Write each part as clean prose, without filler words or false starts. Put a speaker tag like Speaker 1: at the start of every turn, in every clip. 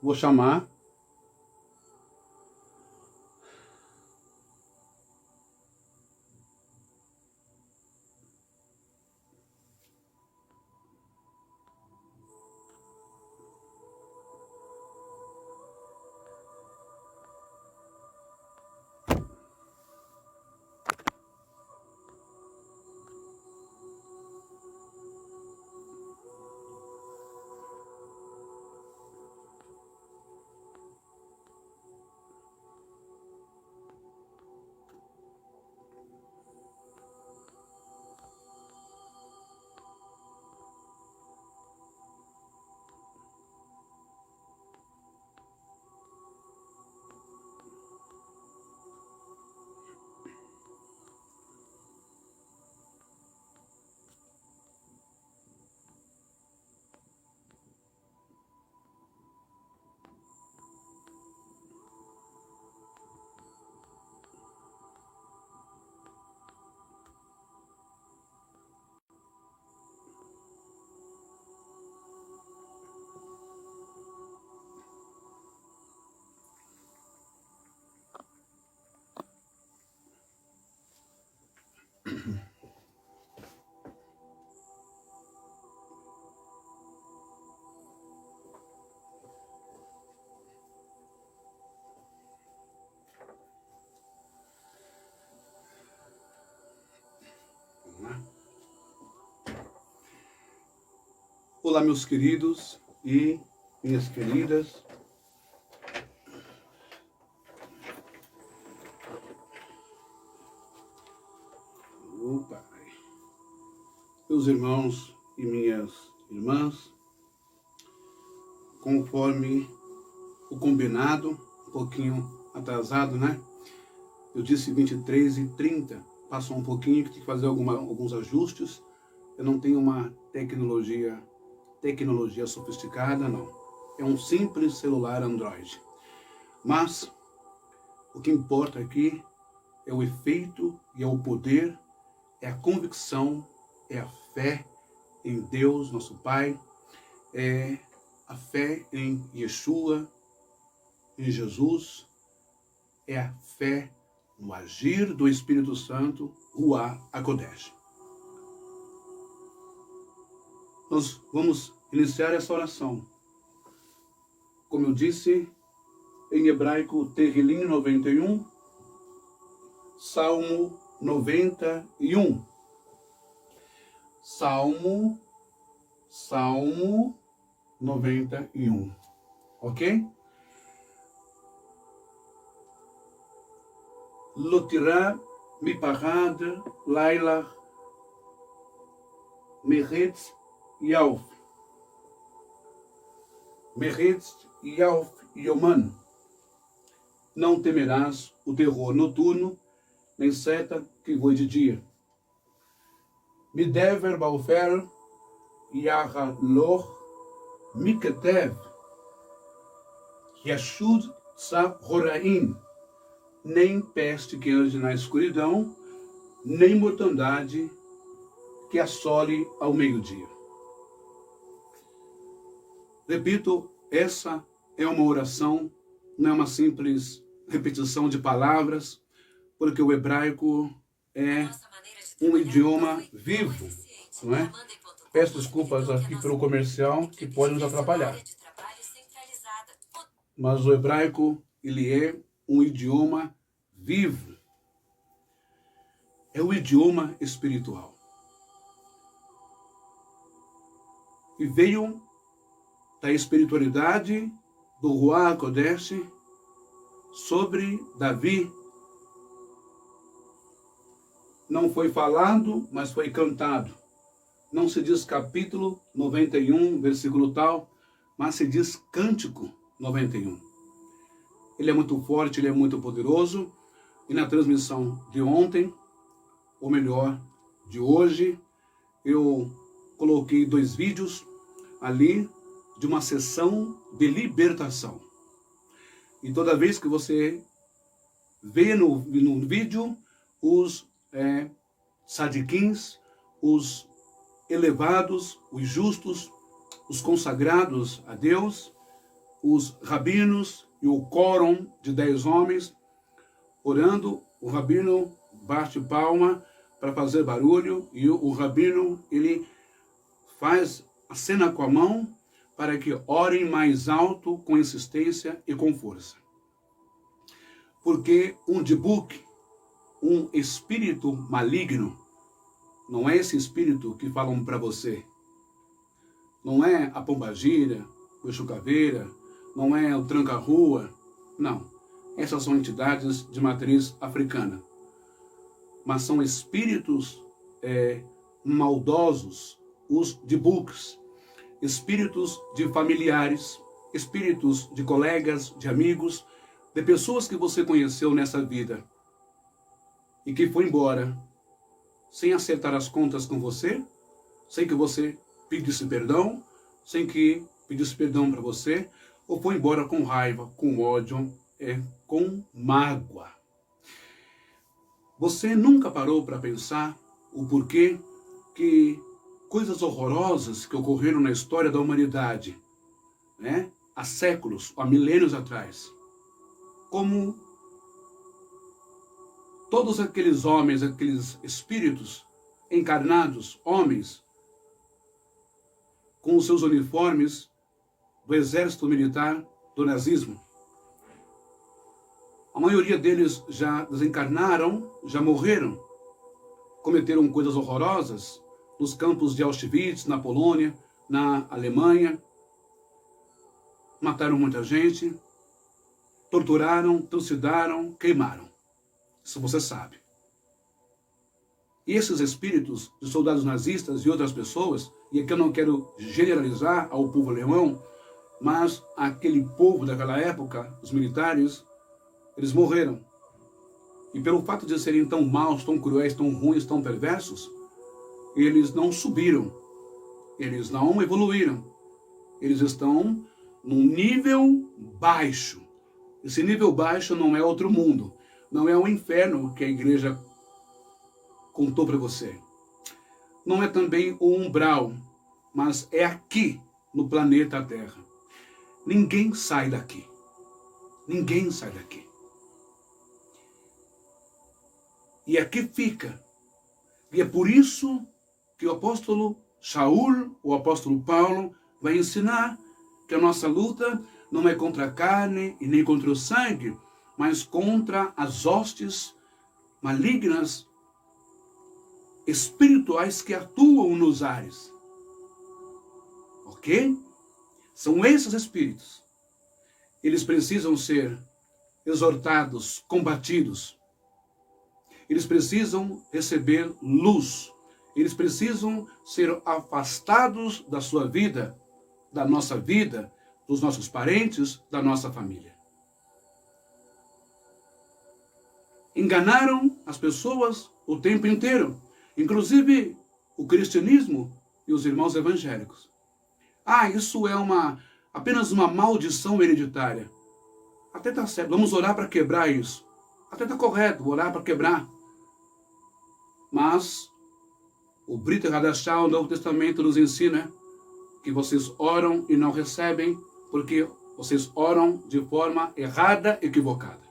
Speaker 1: vou chamar. Olá, meus queridos e minhas queridas. Pai. Meus irmãos e minhas irmãs, conforme o combinado, um pouquinho atrasado, né? Eu disse 23h30, passou um pouquinho, que tem que fazer alguns ajustes. Eu não tenho uma tecnologia sofisticada, não. É um simples celular Android. Mas o que importa aqui é o efeito e é o poder, é a convicção, é a fé em Deus, nosso Pai, é a fé em Yeshua, em Jesus, é a fé no agir do Espírito Santo, Ruach HaKodesh. Nós vamos iniciar essa oração. Como eu disse, em hebraico, Tehillim 91, Salmo 91. Salmo 91. Ok? Lotira miparad laila meretz yauf. Meretz yauf yoman. Não temerás o terror noturno, nem seta que voe de dia. Midever baofer yahaloch miketev yashud tzahoraim. Nem peste que ande na escuridão, nem mortandade que assole ao meio-dia. Repito, essa é uma oração, não é uma simples repetição de palavras, porque o hebraico é um idioma vivo, não é? Peço desculpas aqui pelo comercial, que pode nos atrapalhar. Mas o hebraico, ele é um idioma vivo. É o idioma espiritual. E veio da espiritualidade do Ruach HaKodesh sobre Davi. Não foi falado, mas foi cantado. Não se diz capítulo 91, versículo tal, mas se diz cântico 91. Ele é muito forte, ele é muito poderoso. E na transmissão de ontem, ou melhor, de hoje, eu coloquei 2 vídeos ali de uma sessão de libertação. E toda vez que você vê no vídeo os sadiquins, os elevados, os justos, os consagrados a Deus, os rabinos e o quórum de 10 homens orando. O rabino bate palma para fazer barulho e o rabino, ele faz a cena com a mão para que orem mais alto, com insistência e com força. Porque um dibuk, um espírito maligno, não é esse espírito que falam para você. Não é a pombagira, o chucaveira, não é o tranca-rua. Não. Essas são entidades de matriz africana. Mas são espíritos maldosos, os dibuks, espíritos de familiares, espíritos de colegas, de amigos, de pessoas que você conheceu nessa vida e que foi embora sem acertar as contas com você, sem que você pedisse perdão, sem que pedisse perdão para você, ou foi embora com raiva, com ódio, com mágoa. Você nunca parou para pensar o porquê que coisas horrorosas que ocorreram na história da humanidade, né, há séculos, há milênios atrás, como todos aqueles homens, aqueles espíritos encarnados, homens, com os seus uniformes do exército militar do nazismo. A maioria deles já desencarnaram, já morreram, cometeram coisas horrorosas nos campos de Auschwitz, na Polônia, na Alemanha, mataram muita gente, torturaram, trucidaram, queimaram. Isso você sabe. E esses espíritos de soldados nazistas e outras pessoas, e aqui eu não quero generalizar ao povo alemão, mas aquele povo daquela época, os militares, eles morreram. E pelo fato de serem tão maus, tão cruéis, tão ruins, tão perversos, eles não subiram, eles não evoluíram. Eles estão num nível baixo. Esse nível baixo não é outro mundo. Não é o inferno que a igreja contou para você. Não é também o umbral, mas é aqui, no planeta Terra. Ninguém sai daqui. Ninguém sai daqui. E aqui fica. E é por isso que o apóstolo Shaul, o apóstolo Paulo, vai ensinar que a nossa luta não é contra a carne e nem contra o sangue, mas contra as hostes malignas espirituais que atuam nos ares. Ok? São esses espíritos. Eles precisam ser exortados, combatidos. Eles precisam receber luz. Eles precisam ser afastados da sua vida, da nossa vida, dos nossos parentes, da nossa família. Enganaram as pessoas o tempo inteiro, inclusive o cristianismo e os irmãos evangélicos. Isso é apenas uma maldição hereditária. Até está certo, vamos orar para quebrar isso. Até está correto, orar para quebrar. Mas o Brit Hadashah, o Novo Testamento, nos ensina que vocês oram e não recebem, porque vocês oram de forma errada, equivocada.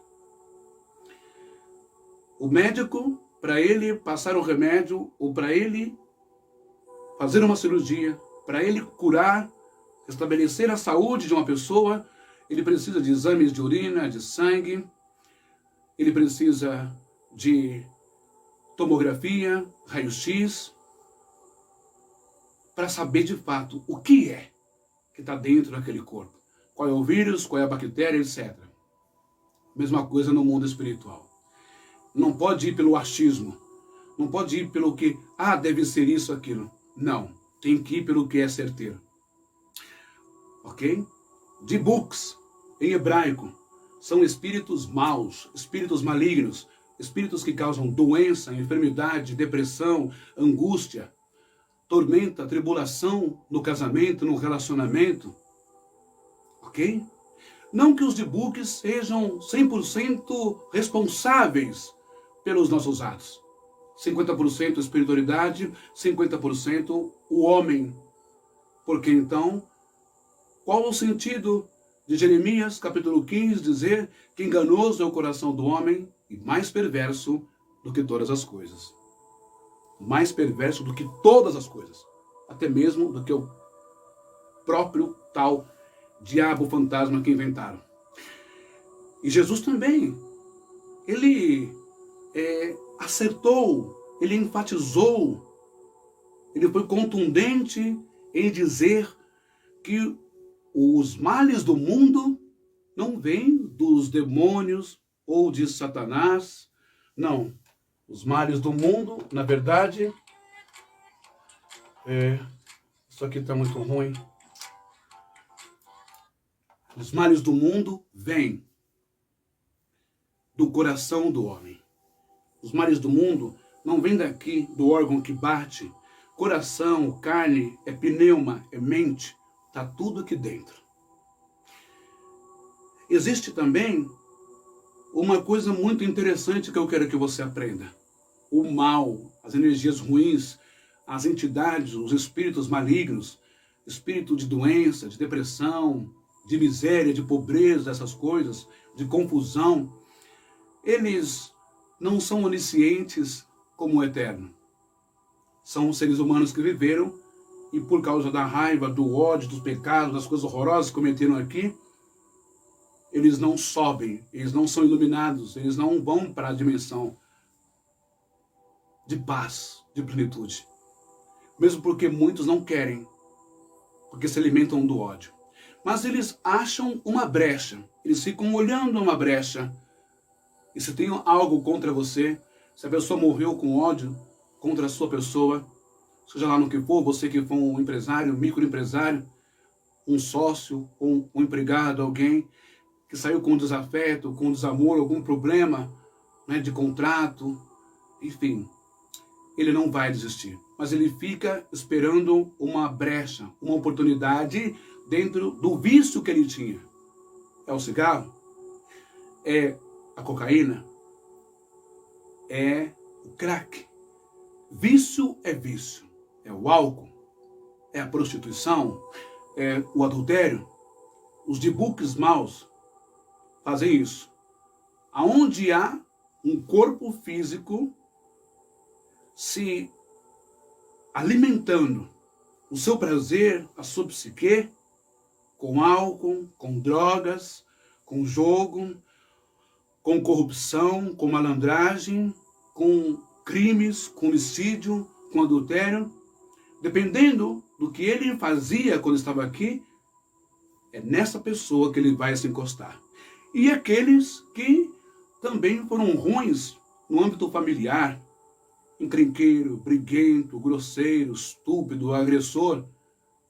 Speaker 1: O médico, para ele passar o remédio, ou para ele fazer uma cirurgia, para ele curar, estabelecer a saúde de uma pessoa, ele precisa de exames de urina, de sangue, ele precisa de tomografia, raio-x, para saber de fato o que é que está dentro daquele corpo. Qual é o vírus, qual é a bactéria, etc. Mesma coisa no mundo espiritual. Não pode ir pelo achismo. Não pode ir pelo que, deve ser isso, aquilo. Não. Tem que ir pelo que é certeiro. Ok? Dibuks, em hebraico, são espíritos maus, espíritos malignos, espíritos que causam doença, enfermidade, depressão, angústia, tormenta, tribulação no casamento, no relacionamento. Ok? Não que os dibuks sejam 100% responsáveis pelos nossos atos. 50% espiritualidade, 50% o homem. Porque então, qual o sentido de Jeremias, capítulo 15, dizer que enganoso é o coração do homem e mais perverso do que todas as coisas. Mais perverso do que todas as coisas. Até mesmo do que o próprio tal diabo fantasma que inventaram. E Jesus também, ele acertou, ele enfatizou, ele foi contundente em dizer que os males do mundo não vêm dos demônios ou de Satanás. Não. Os males do mundo, na verdade, isso aqui está muito ruim. Os males do mundo vêm do coração do homem. Os males do mundo não vêm daqui, do órgão que bate. Coração, carne, é pneuma, é mente. Está tudo aqui dentro. Existe também uma coisa muito interessante que eu quero que você aprenda. O mal, as energias ruins, as entidades, os espíritos malignos, espírito de doença, de depressão, de miséria, de pobreza, essas coisas, de confusão, eles não são oniscientes como o eterno. São seres humanos que viveram e por causa da raiva, do ódio, dos pecados, das coisas horrorosas que cometeram aqui, eles não sobem, eles não são iluminados, eles não vão para a dimensão de paz, de plenitude. Mesmo porque muitos não querem, porque se alimentam do ódio. Mas eles acham uma brecha, eles ficam olhando uma brecha. E se tem algo contra você, se a pessoa morreu com ódio contra a sua pessoa, seja lá no que for, você que for um empresário, um microempresário, um sócio, um empregado, alguém que saiu com desafeto, com desamor, algum problema, né, de contrato, enfim, ele não vai desistir. Mas ele fica esperando uma brecha, uma oportunidade dentro do vício que ele tinha. É o cigarro? É a cocaína? É o crack? Vício é vício. É o álcool? É a prostituição? É o adultério? Os de-books maus fazem isso. Aonde há um corpo físico se alimentando o seu prazer, a sua psique, com álcool, com drogas, com jogo, com corrupção, com malandragem, com crimes, com homicídio, com adultério, dependendo do que ele fazia quando estava aqui, é nessa pessoa que ele vai se encostar. E aqueles que também foram ruins no âmbito familiar, encrenqueiro, briguento, grosseiro, estúpido, agressor,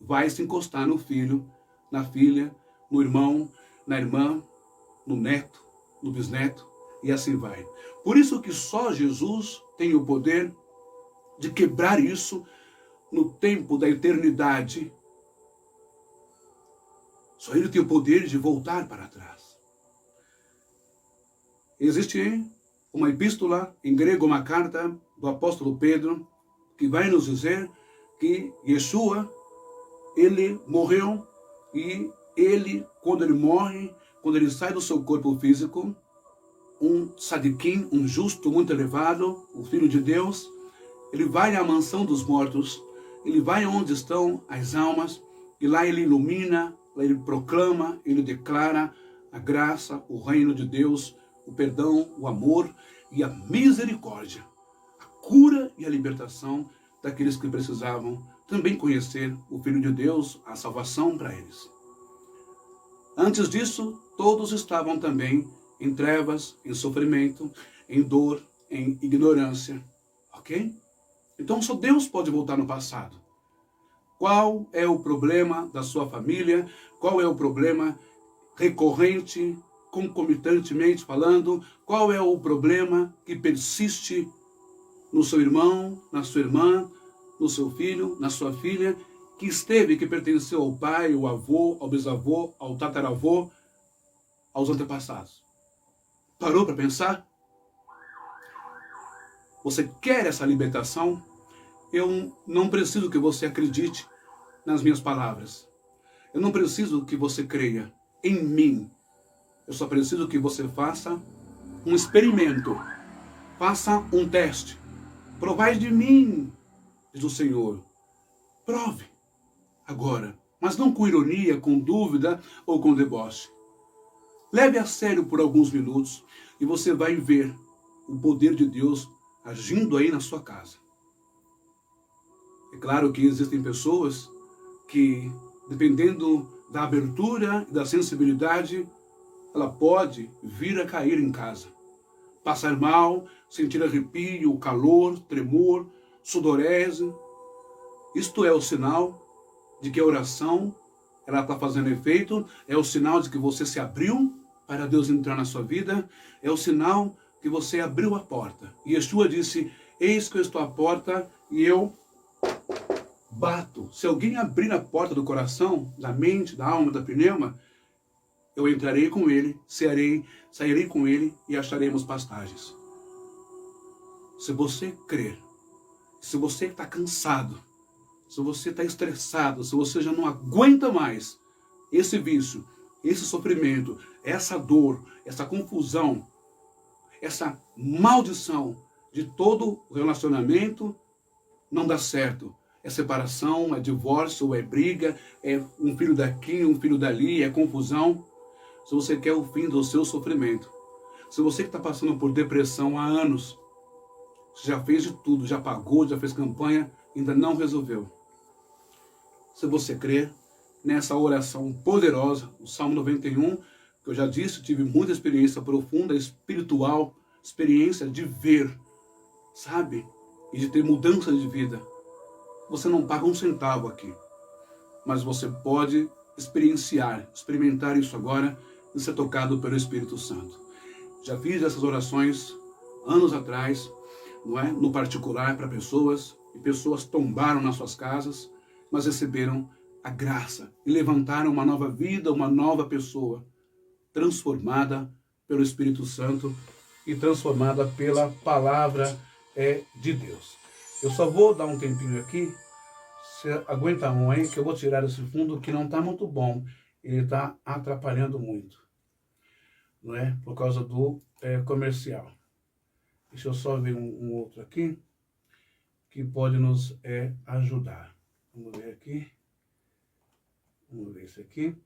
Speaker 1: vai se encostar no filho, na filha, no irmão, na irmã, no neto, no bisneto, e assim vai. Por isso que só Jesus tem o poder de quebrar isso no tempo da eternidade. Só Ele tem o poder de voltar para trás. Existe uma epístola em grego, uma carta do apóstolo Pedro, que vai nos dizer que Yeshua, ele morreu e ele, quando ele morre, quando ele sai do seu corpo físico, um sadiquim, um justo muito elevado, o Filho de Deus, ele vai à mansão dos mortos, ele vai onde estão as almas, e lá ele ilumina, lá ele proclama, ele declara a graça, o reino de Deus, o perdão, o amor e a misericórdia, a cura e a libertação daqueles que precisavam também conhecer o Filho de Deus, a salvação para eles. Antes disso, todos estavam também em trevas, em sofrimento, em dor, em ignorância, ok? Então só Deus pode voltar no passado. Qual é o problema da sua família? Qual é o problema recorrente, concomitantemente falando? Qual é o problema que persiste no seu irmão, na sua irmã, no seu filho, na sua filha, que pertenceu ao pai, ao avô, ao bisavô, ao tataravô, aos antepassados? Parou para pensar? Você quer essa libertação? Eu não preciso que você acredite nas minhas palavras. Eu não preciso que você creia em mim. Eu só preciso que você faça um experimento. Faça um teste. Provai de mim, diz o Senhor. Prove agora, mas não com ironia, com dúvida ou com deboche. Leve a sério por alguns minutos e você vai ver o poder de Deus agindo aí na sua casa. É claro que existem pessoas que, dependendo da abertura e da sensibilidade, ela pode vir a cair em casa. Passar mal, sentir arrepio, calor, tremor, sudorese. Isto é o sinal de que a oração ela está fazendo efeito, é o sinal de que você se abriu para Deus entrar na sua vida, é o sinal que você abriu a porta. E Yeshua disse, eis que eu estou à porta e eu bato. Se alguém abrir a porta do coração, da mente, da alma, da pneuma, eu entrarei com ele, sairei com ele e acharemos pastagens. Se você crer, se você está cansado, se você está estressado, se você já não aguenta mais esse vício, esse sofrimento, essa dor, essa confusão, essa maldição de todo o relacionamento, não dá certo. É separação, é divórcio, é briga, é um filho daqui, um filho dali, é confusão. Se você quer o fim do seu sofrimento, se você que está passando por depressão há anos, já fez de tudo, já pagou, já fez campanha, ainda não resolveu. Se você crer nessa oração poderosa, o Salmo 91, que eu já disse, tive muita experiência profunda, espiritual, experiência de ver, sabe? E de ter mudança de vida. Você não paga um centavo aqui, mas você pode experimentar isso agora e ser tocado pelo Espírito Santo. Já fiz essas orações anos atrás, não é? No particular para pessoas, e pessoas tombaram nas suas casas, mas receberam a graça e levantaram uma nova vida, uma nova pessoa, transformada pelo Espírito Santo e transformada pela palavra de Deus. Eu só vou dar um tempinho aqui, você aguenta um aí, que eu vou tirar esse fundo que não está muito bom, ele está atrapalhando muito, não é? Por causa do comercial. Deixa eu só ver um outro aqui, que pode nos ajudar. Vamos ver aqui. Vamos ver esse aqui.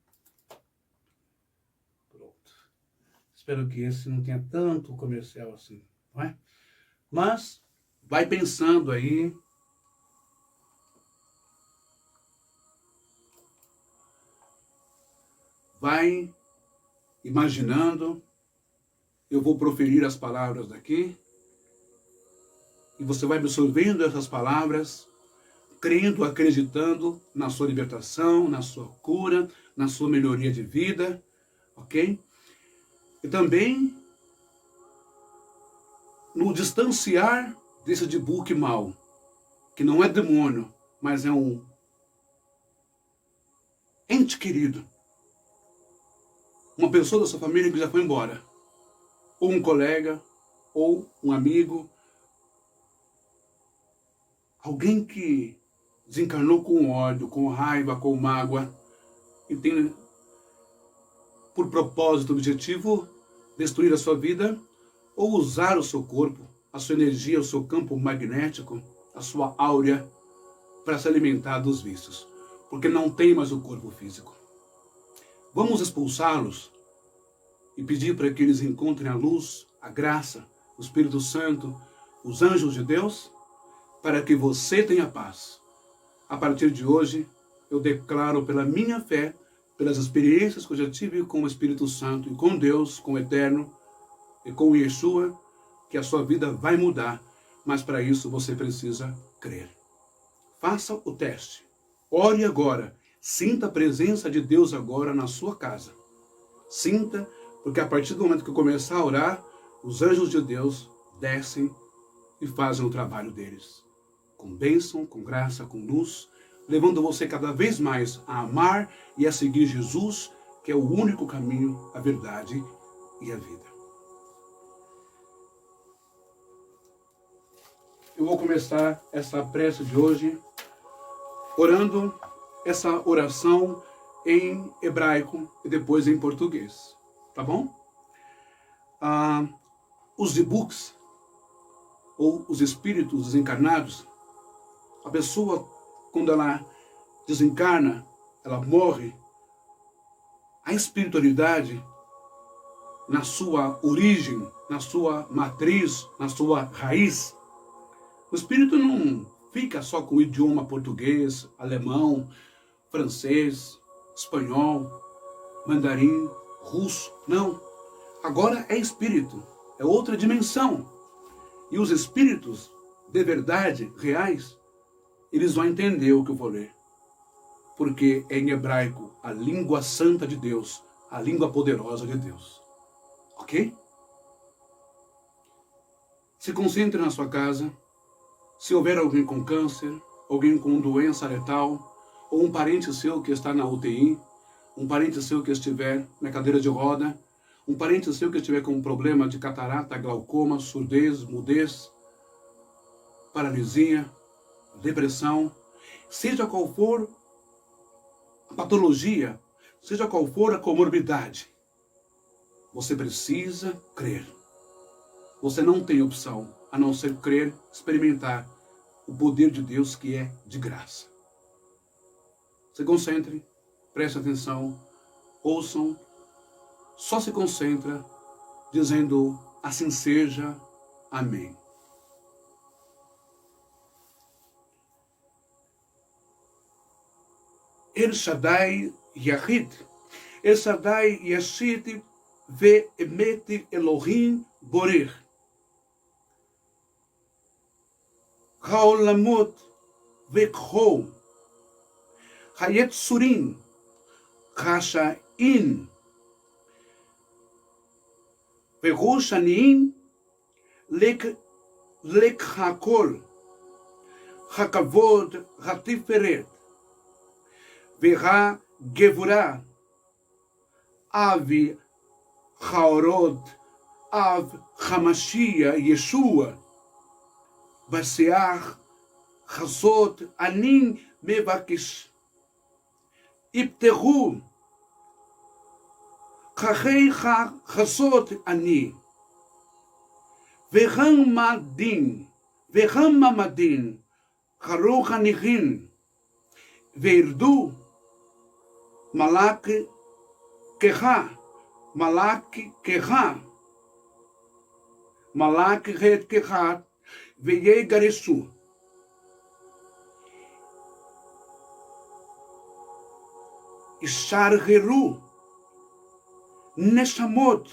Speaker 1: Pronto. Espero que esse não tenha tanto comercial assim, não é? Mas vai pensando aí. Vai imaginando. Eu vou proferir as palavras daqui. E você vai absorvendo essas palavras, crendo, acreditando na sua libertação, na sua cura, na sua melhoria de vida, ok? E também no distanciar desse dibuque mal, que não é demônio, mas é um ente querido. Uma pessoa da sua família que já foi embora. Ou um colega, ou um amigo. Alguém que desencarnou com ódio, com raiva, com mágoa, e tem por propósito, objetivo, destruir a sua vida, ou usar o seu corpo, a sua energia, o seu campo magnético, a sua áurea, para se alimentar dos vícios, porque não tem mais o corpo físico. Vamos expulsá-los e pedir para que eles encontrem a luz, a graça, o Espírito Santo, os anjos de Deus, para que você tenha paz. A partir de hoje, eu declaro pela minha fé, pelas experiências que eu já tive com o Espírito Santo e com Deus, com o Eterno e com o Yeshua, que a sua vida vai mudar, mas para isso você precisa crer. Faça o teste. Ore agora. Sinta a presença de Deus agora na sua casa. Sinta, porque a partir do momento que eu começar a orar, os anjos de Deus descem e fazem o trabalho deles. Com bênção, com graça, com luz, levando você cada vez mais a amar e a seguir Jesus, que é o único caminho, a verdade e a vida. Eu vou começar essa prece de hoje orando essa oração em hebraico e depois em português. Tá bom? Os e-books, ou os espíritos desencarnados, a pessoa, quando ela desencarna, ela morre, a espiritualidade, na sua origem, na sua matriz, na sua raiz, o espírito não fica só com o idioma português, alemão, francês, espanhol, mandarim, russo. Não. Agora é espírito. É outra dimensão. E os espíritos de verdade, reais, eles vão entender o que eu vou ler. Porque é em hebraico, a língua santa de Deus, a língua poderosa de Deus. Ok? Se concentre na sua casa. Se houver alguém com câncer, alguém com doença letal, ou um parente seu que está na UTI, um parente seu que estiver na cadeira de roda, um parente seu que estiver com um problema de catarata, glaucoma, surdez, mudez, paralisia, depressão, seja qual for a patologia, seja qual for a comorbidade, você precisa crer. Você não tem opção a não ser crer, experimentar o poder de Deus que é de graça. Se concentre, preste atenção, ouçam, só se concentra dizendo assim seja, amém. El Shaddai Yahid, El Shaddai Yashid Ve'emet Elohim Borech. Haolamot Vekho, Hayetsurim, Hashain, Vehoshanim, Lek Hakol, Hakavod Hatiferet, Veha Gevurah, Avi Haorod, Av Hamashia Yeshua, Baseach, Chazot, Anin, Mevakish, Ipteru, Chachei Chazot, Ani, Veham Madin, Charuch Anichin, Verdu, Malak Kecha, Malak Het Kecha, Veyegaresu. Ishargeru. Neshamot.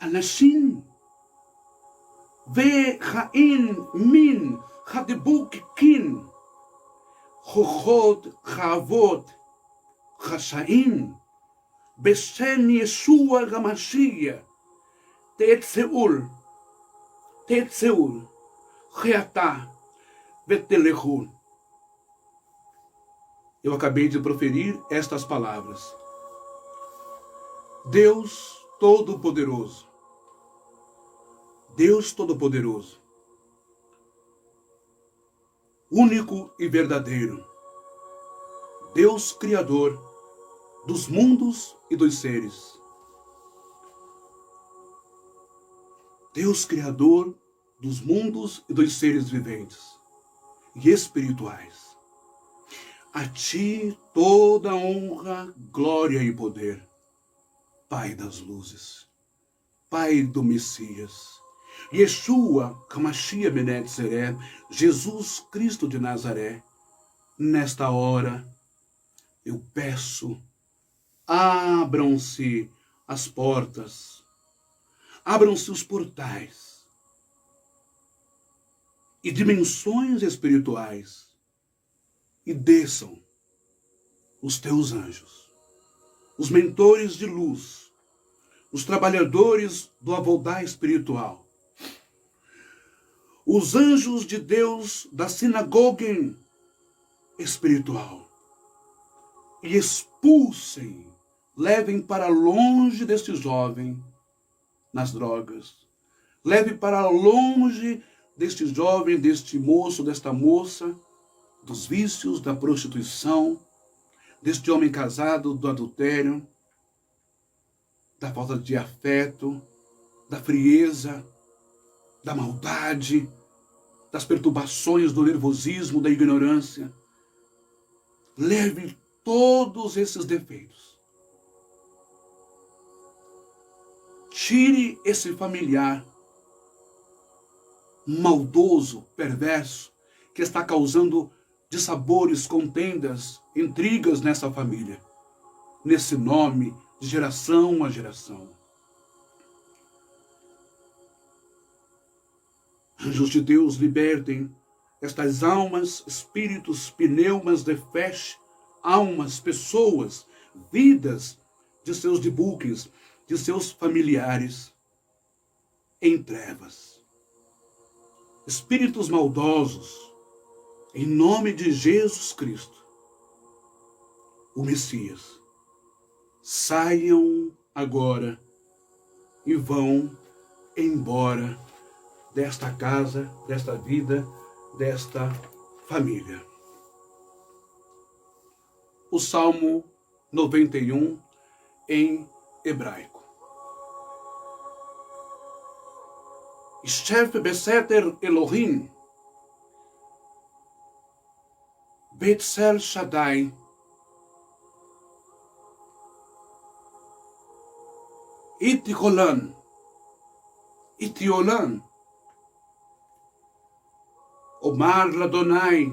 Speaker 1: Anashim. Vechain min. Hadibuk kin. Chochot chavot. Chashaim. Beshem Yeshua Gamashia. Tetzeul. Tetzeul, Reatá, Betelehu. Eu acabei de proferir estas palavras. Deus Todo-Poderoso. Deus Todo-Poderoso. Único e verdadeiro. Deus Criador dos mundos e dos seres. Deus Criador dos mundos e dos seres viventes e espirituais. A Ti toda honra, glória e poder. Pai das luzes, Pai do Messias, Yeshua Hamashia ben Etzeré, Jesus Cristo de Nazaré, nesta hora eu peço, abram-se as portas, abram-se os portais e dimensões espirituais e desçam os teus anjos, os mentores de luz, os trabalhadores do Avodá espiritual, os anjos de Deus da sinagoga espiritual e expulsem, levem para longe deste jovem nas drogas. Leve para longe deste jovem, deste moço, desta moça, dos vícios, da prostituição, deste homem casado, do adultério, da falta de afeto, da frieza, da maldade, das perturbações, do nervosismo, da ignorância. Leve todos esses defeitos. Tire esse familiar maldoso, perverso, que está causando dissabores, contendas, intrigas nessa família, nesse nome, de geração a geração. Anjos de Deus, libertem estas almas, espíritos, pneumas de fé, almas, pessoas, vidas de seus debuques, de seus familiares em trevas. Espíritos maldosos, em nome de Jesus Cristo, o Messias, saiam agora e vão embora desta casa, desta vida, desta família. O Salmo 91 em hebraico. Shef beseter Elohim, Betzel Shaddai, Itikolan, Itiolan, Omar Ladonai,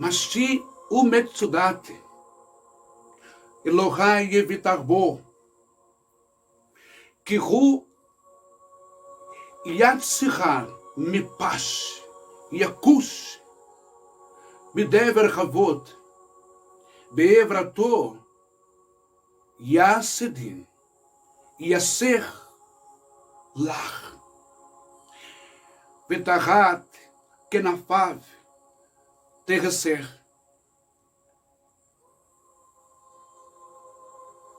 Speaker 1: Mashi Umetsudate, Elohai Evitarbo, Kihu Yatsichar Mipash, Yakush, Bidever Havot, Beevrato, Yasedin, Yaser Lach, Betahat, Kenafav, Tereser,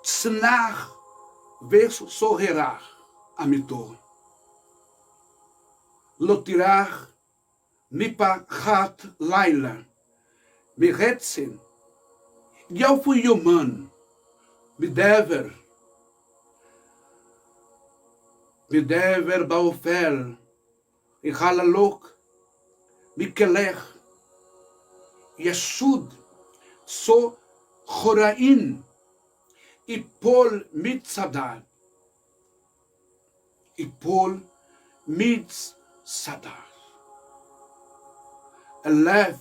Speaker 1: Tsnach, Verso Sorrerar, Amitor, Lotirach, Mipachat Laila, Miretzen, Yalfuyoman, Bidever Baofel, Ihalalok, Mikelech, Yeshud, So Chorain, Ipol Mitzadar, Ipol Mitzadar, Elef,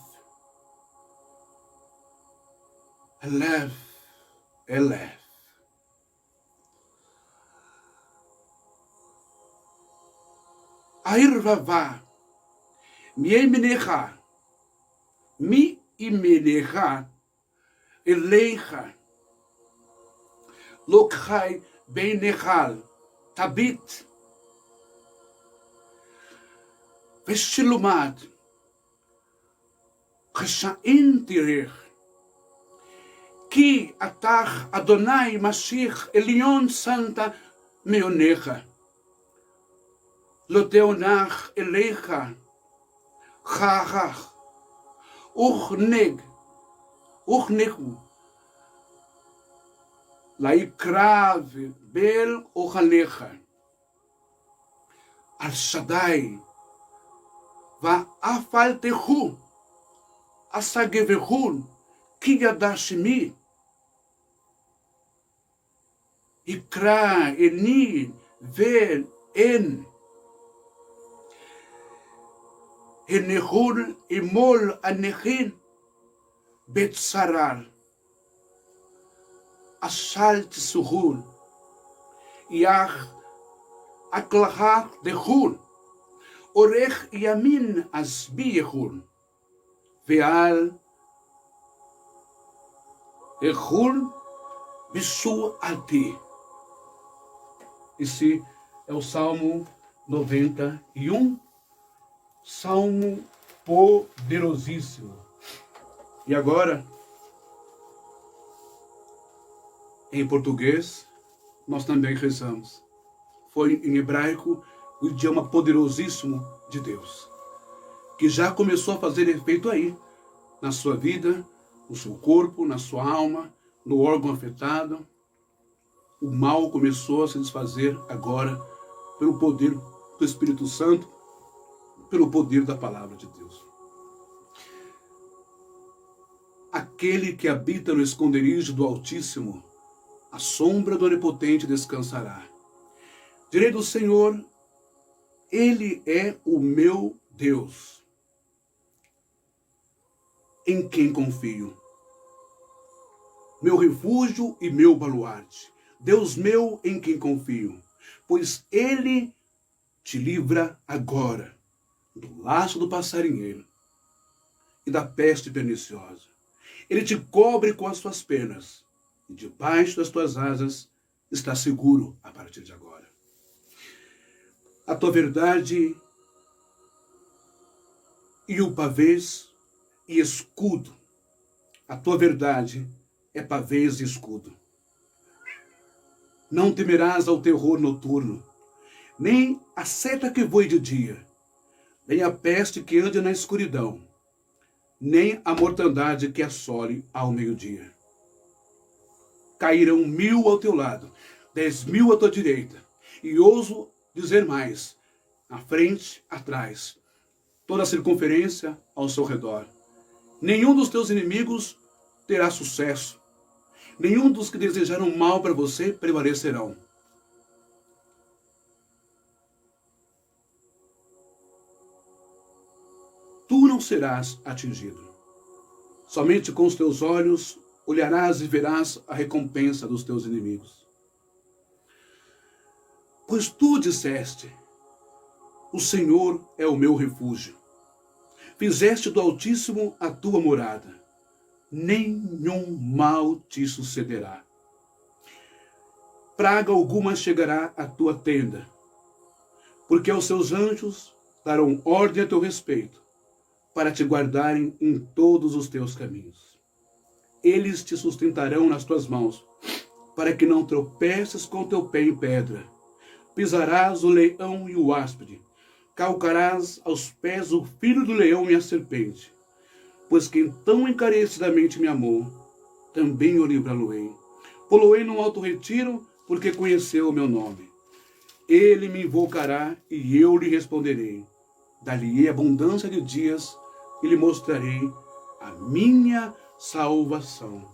Speaker 1: Elef, Elef. Airvavá, Miemenecha, Mi Imenecha, Elecha, Lokhai Beinechal, Tabit, Veshilumat, Cheshain Tirech, Ki Atach Adonai Mashiach Elion Santa Meonecha, Loteonach Elecha, Chachach, Uchnegu, Laikrav Bel Ochalecha, Al Shaddai, Va Afaltechu, Asagevehun, Kiyadashimi, Ikra, Eni, Vel, En, Enehun, Imol, Anechin, Betsarar, Asalt Suhun, Yach, Aklahach Dehun, Orech Yamin Asbiehun, Veal, Echun, Bisu Ati. Esse é o Salmo 91, Salmo poderosíssimo. E agora, em português, nós também rezamos. Foi em hebraico o idioma poderosíssimo de Deus, que já começou a fazer efeito aí, na sua vida, no seu corpo, na sua alma, no órgão afetado. O mal começou a se desfazer agora pelo poder do Espírito Santo, pelo poder da palavra de Deus. Aquele que habita no esconderijo do Altíssimo, a sombra do Onipotente descansará. Direi do Senhor, Ele é o meu Deus, em quem confio. Meu refúgio e meu baluarte, Deus meu em quem confio, pois Ele te livra agora do laço do passarinheiro e da peste perniciosa. Ele te cobre com as suas penas e debaixo das tuas asas está seguro a partir de agora. A tua verdade e o pavês e escudo. A tua verdade é pavês e escudo. Não temerás ao terror noturno, nem a seta que voe de dia, nem a peste que ande na escuridão, nem a mortandade que assole ao meio-dia. Cairão 1000 ao teu lado, 10.000 à tua direita, e ouso dizer mais, à frente, atrás, toda a circunferência ao seu redor. Nenhum dos teus inimigos terá sucesso. Nenhum dos que desejaram mal para você prevalecerão. Tu não serás atingido. Somente com os teus olhos olharás e verás a recompensa dos teus inimigos. Pois tu disseste, o Senhor é o meu refúgio. Fizeste do Altíssimo a tua morada. Nenhum mal te sucederá. Praga alguma chegará à tua tenda, porque aos seus anjos darão ordem a teu respeito, para te guardarem em todos os teus caminhos. Eles te sustentarão nas tuas mãos, para que não tropeces com teu pé em pedra. Pisarás o leão e o áspide, calcarás aos pés o filho do leão e a serpente. Pois quem tão encarecidamente me amou, também o livrá-lo-ei. Pô-lo-ei num alto retiro, porque conheceu o meu nome. Ele me invocará e eu lhe responderei. Dar-lhe-ei abundância de dias e lhe mostrarei a minha salvação.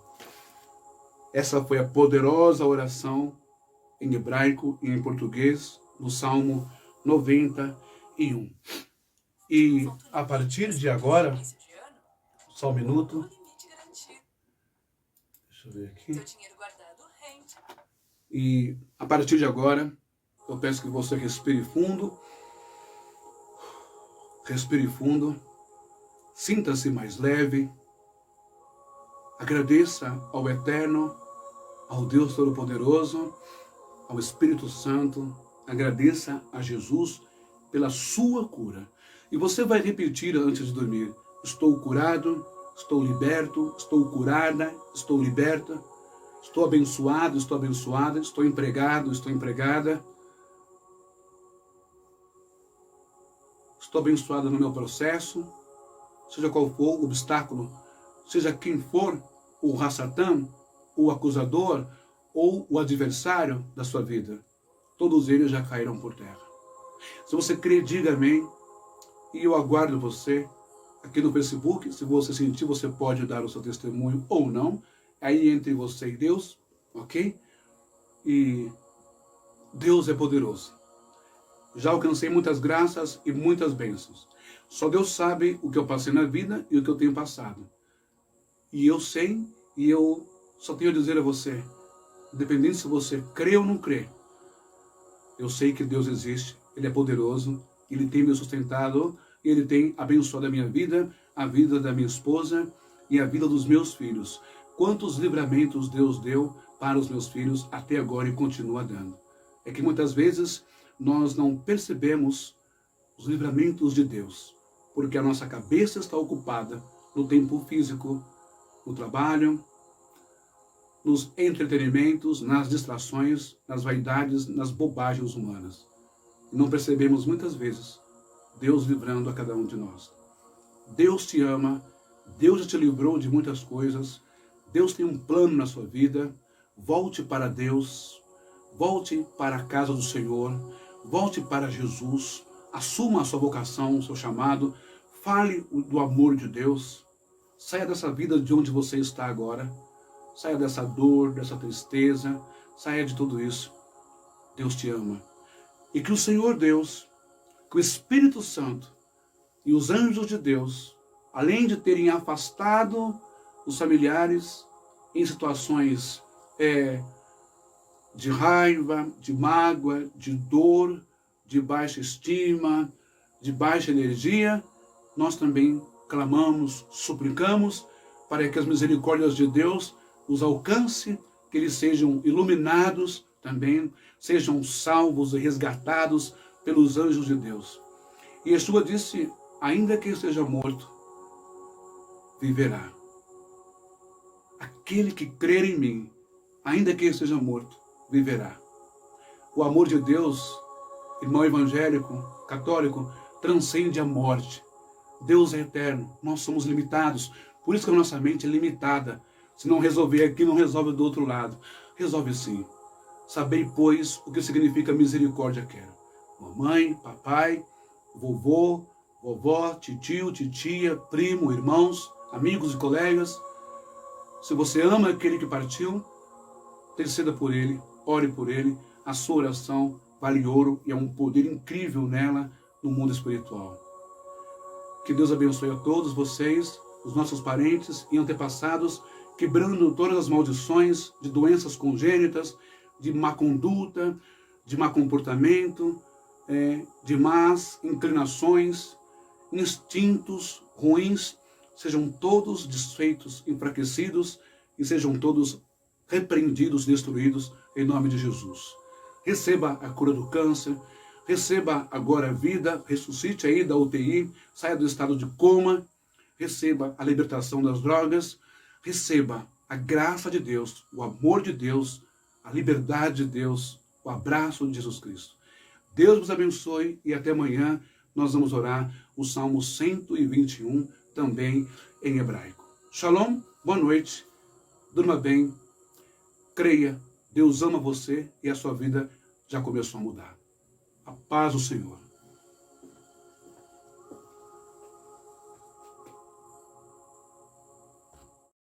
Speaker 1: Essa foi a poderosa oração em hebraico e em português, no Salmo 91. E a partir de agora, só um minuto. Deixa eu ver aqui. E a partir de agora, eu peço que você respire fundo. Respire fundo. Sinta-se mais leve. Agradeça ao Eterno, ao Deus Todo-Poderoso, ao Espírito Santo. Agradeça a Jesus pela sua cura. E você vai repetir antes de dormir. Estou curado, estou liberto, estou curada, estou liberta, estou abençoado, estou abençoada, estou empregado, estou empregada. Estou abençoada no meu processo, seja qual for o obstáculo, seja quem for o Rassatã, o acusador ou o adversário da sua vida. Todos eles já caíram por terra. Se você crê, diga amém. E eu aguardo você aqui no Facebook. Se você sentir, você pode dar o seu testemunho ou não. Aí entre você e Deus, ok? E Deus é poderoso. Já alcancei muitas graças e muitas bênçãos. Só Deus sabe o que eu passei na vida e o que eu tenho passado. E eu sei, e eu só tenho a dizer a você, independente se você crê ou não crê, eu sei que Deus existe, Ele é poderoso, Ele tem me sustentado, Ele tem abençoado a minha vida, a vida da minha esposa e a vida dos meus filhos. Quantos livramentos Deus deu para os meus filhos até agora e continua dando. É que muitas vezes nós não percebemos os livramentos de Deus, porque a nossa cabeça está ocupada no tempo físico, no trabalho, nos entretenimentos, nas distrações, nas vaidades, nas bobagens humanas. E não percebemos muitas vezes Deus livrando a cada um de nós. Deus te ama, Deus já te livrou de muitas coisas. Deus tem um plano na sua vida. Volte para Deus. Volte para a casa do Senhor. Volte para Jesus. Assuma a sua vocação, o seu chamado. Fale do amor de Deus. Saia dessa vida de onde você está agora. Saia dessa dor, dessa tristeza. Saia de tudo isso. Deus te ama. E que o Senhor Deus, que o Espírito Santo e os anjos de Deus, além de terem afastado os familiares em situações de raiva, de mágoa, de dor, de baixa estima, de baixa energia, nós também clamamos, suplicamos para que as misericórdias de Deus os alcance, que eles sejam iluminados também, sejam salvos e resgatados pelos anjos de Deus. E Yeshua disse, ainda que esteja morto, viverá. Aquele que crer em mim, ainda que esteja morto, viverá. O amor de Deus, irmão evangélico, católico, transcende a morte. Deus é eterno, nós somos limitados, por isso que a nossa mente é limitada. Se não resolver aqui, não resolve do outro lado. Resolve sim. Sabei, pois, o que significa misericórdia quero. Mamãe, papai, vovô, vovó, titio, titia, primo, irmãos, amigos e colegas. Se você ama aquele que partiu, interceda por ele, ore por ele. A sua oração vale ouro e há um poder incrível nela no mundo espiritual. Que Deus abençoe a todos vocês, os nossos parentes e antepassados, quebrando todas as maldições de doenças congênitas, de má conduta, de má comportamento, de más inclinações, instintos ruins, sejam todos desfeitos, enfraquecidos e sejam todos repreendidos, destruídos em nome de Jesus. Receba a cura do câncer, receba agora a vida, ressuscite aí da UTI, saia do estado de coma, receba a libertação das drogas, receba a graça de Deus, o amor de Deus, a liberdade de Deus, o abraço de Jesus Cristo. Deus vos abençoe e até amanhã nós vamos orar o Salmo 121, também em hebraico. Shalom, boa noite, durma bem, creia, Deus ama você e a sua vida já começou a mudar. A paz do Senhor.